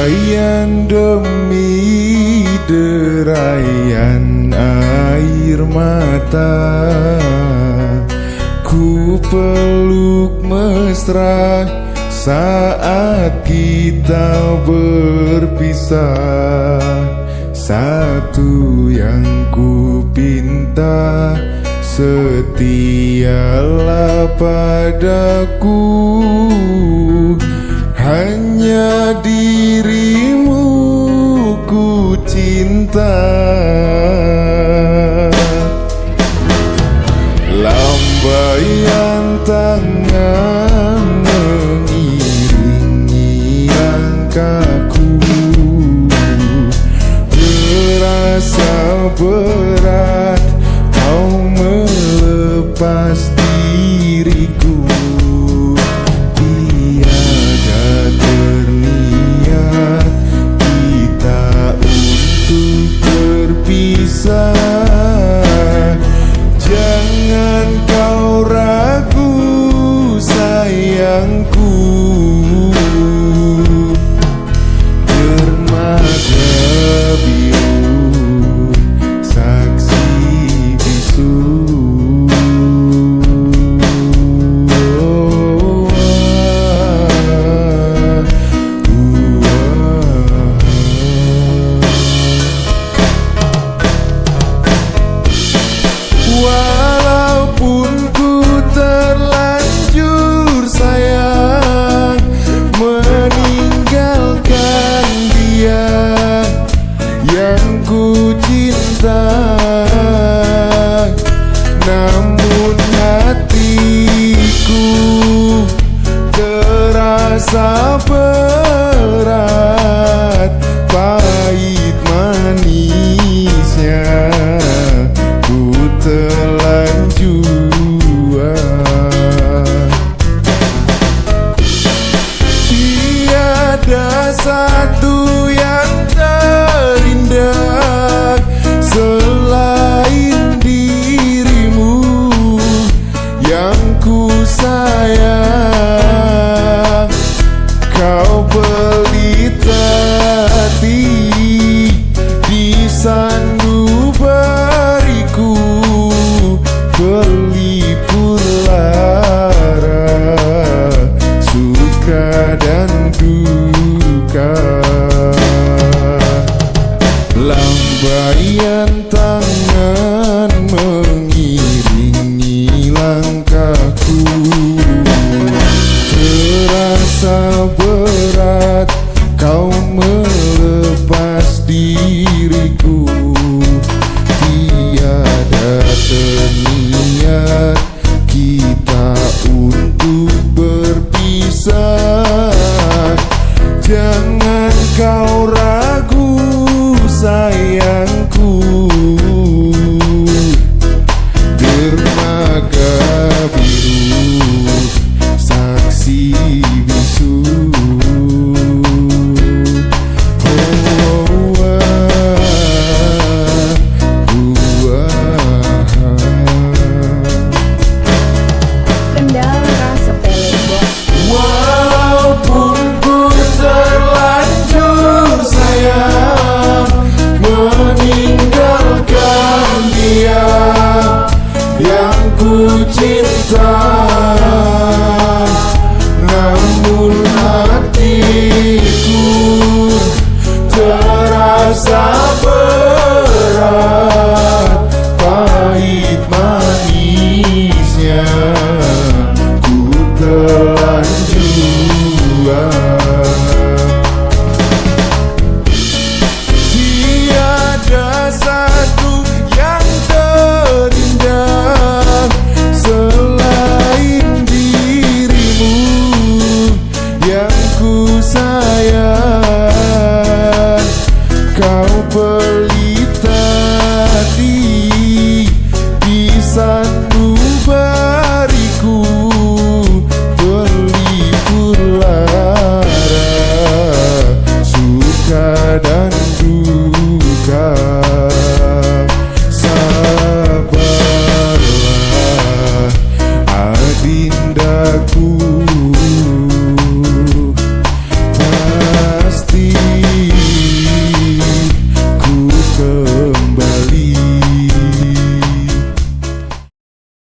Lambayan demi derayan air mata, ku peluk mesra saat kita berpisah. Satu yang ku pinta, setialah padaku, hanya dirimu ku cinta. Lambaian tangan mengiringi langkahku, terasa berat kau melepas diriku. Tiada terniat kita untuk berpisah. Jangan kau ragu sayangku, dermaga biru saksi bisu. Walaupun ku terlanjur sayang meninggalkan dia yang ku cinta, namun hatiku terasa berat, pahit manisnya ku terlanjur. Tiada satu yang terindah selain dirimu yang ku sayang. Kau pelita hati di sandu beriku, pelipur lara suka dan duka. Lambaian tangan mengiringi langkahku, terasa berat kau melepas diriku. Tiada terniat kita untuk berpisah. Jangan kau ragu sayangku, dermaga biru saksi bisu. Kendala sepele bos. Walaupun ku terlanjur sayang meninggalkan dia yang ku cinta, namun hatiku terasa berat, pahit manisnya ku terlanjur.